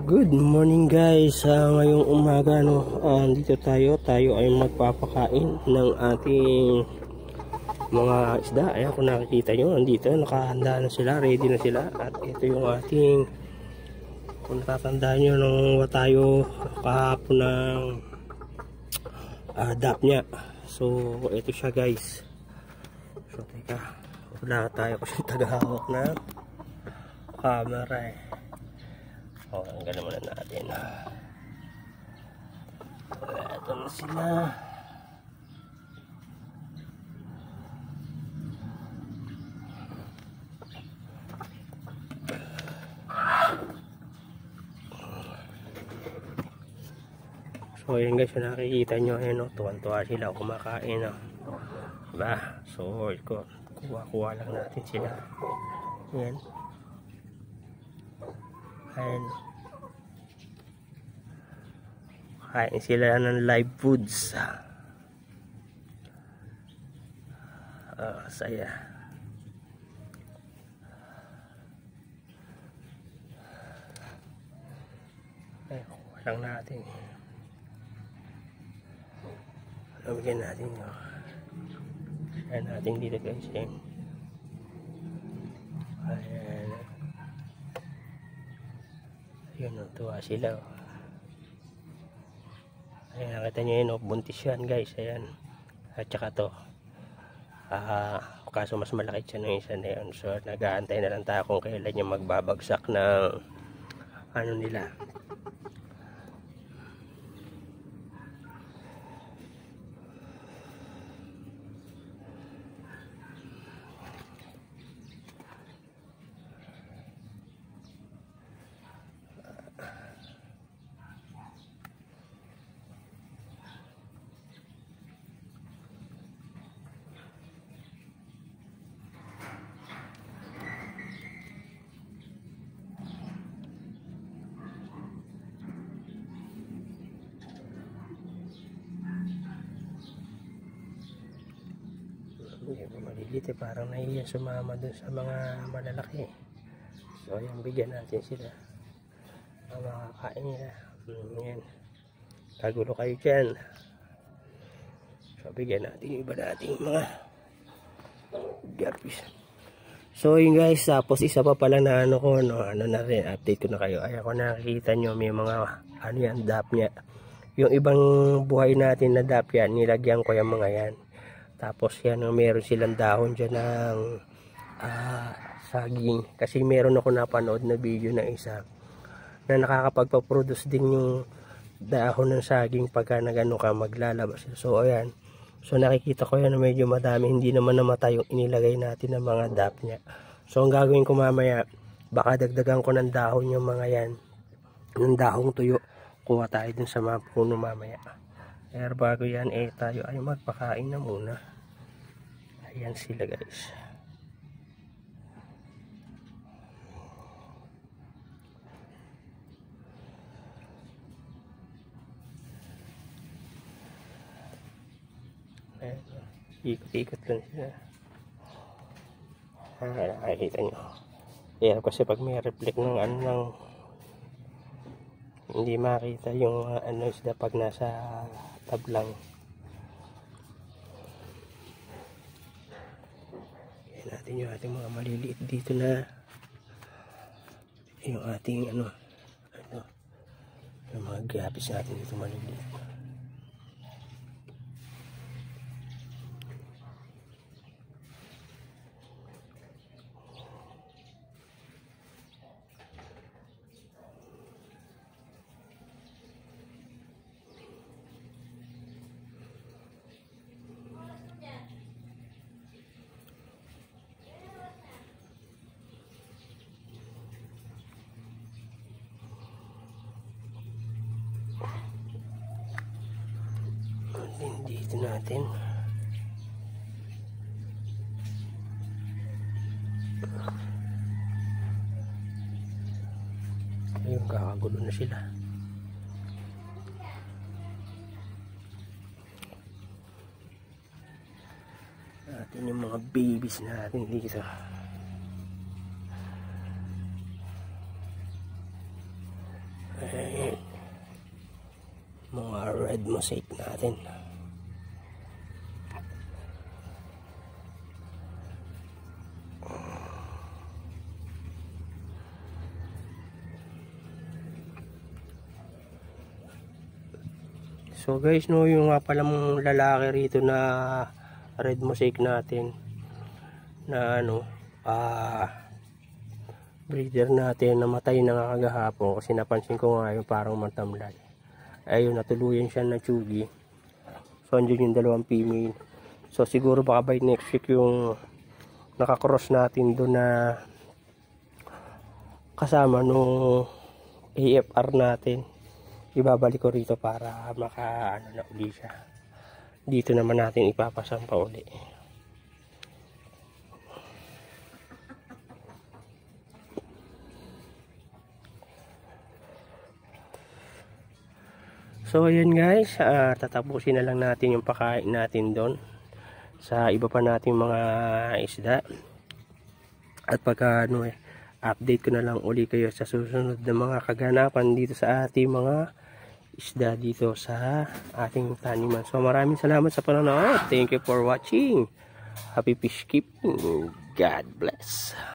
Good morning guys. Ngayong umaga dito tayo ay magpapakain ng ating mga isda. Ayan, kung nakikita nyo, nandito nakahanda na sila, ready na sila. At ito yung ating, kung natatandaan nyo nung tayo kahapon ng dap niya. So ito siya guys. So teka, wala tayo kasi tagahawak na camera eh. Ang ganda muna natin. Ito na sila. So yun guys, nakikita nyo, tuwan-tuwa sila kumakain. Diba? So kuha-kuha lang natin sila. Yan. Ayan. Kain sila ng live foods. Saya. Ay, walang natin. Lagyan natin yun. Ayan natin dito guys. Ayan. Yun, tuwa sila. Ayan, nakita nyo yun, buntis yan guys. Ayan. At saka to, kaso mas malaki siya ng isa na yun. So nag-aantay na lang tayo kung kailan yung magbabagsak ng ano nila. Maliliit parang nahiya sumama dun sa mga malalaki. So ayan, bigyan natin sila ang makakain nila. Yan, kagulo kayo dyan. So bigyan natin yung iba nating mga gapis. So yun guys, tapos isa pa pala na ano na rin, update ko na kayo. Ayan, kung nakikita nyo may mga ano yan, dap nya. Yung ibang buhay natin na dap yan, nilagyan ko yung mga yan. Tapos yan, meron silang dahon dyan ng saging. Kasi meron ako napanood na video na isa na nakakapagpaproduce din yung dahon ng saging pagka nagano ka maglalabas. So ayan, so nakikita ko yan na medyo madami, hindi naman namatay yung inilagay natin ng mga dap nya. So ang gagawin ko mamaya, baka dagdagan ko ng dahon yung mga yan, ng dahong tuyo. Kuha tayo dun sa mga puno mamaya. Pero bago yan, tayo ay magpakain na muna. Ayan sila guys. Ayan, ikot-ikot lang sila. Nakikita nyo. Ayan, kasi pag may reflect ng ano ng hindi makita yung ano isda pag nasa tablang. Ayan natin yung ating mga maliliit dito na yung ating ano yung mga gapis natin dito maliliit. Dito natin ayun, kakagulo na sila. natin yung mga babies natin dito. Ayan. Mga red mosaic natin. So guys, no, yung nga palang lalaki rito na red mosaic natin na ano, breeder natin, namatay na nga kagahapon kasi napansin ko nga yung parang matamlay. Ayun, natuluyan siya na tsugi. So andyan yung dalawang female. So siguro baka by next week yung nakakross natin doon na kasama nung AFR natin, ibabalik ko rito para maka ano na uli siya. Dito naman natin ipapasampa uli. So ayan guys, tatapusin na lang natin yung pakain natin doon sa iba pa nating mga isda. At pagka ano update ko na lang uli kayo sa susunod na mga kaganapan dito sa ating mga isda dito sa ating taniman. So maraming salamat sa panonood. Thank you for watching. Happy fish keeping. God bless.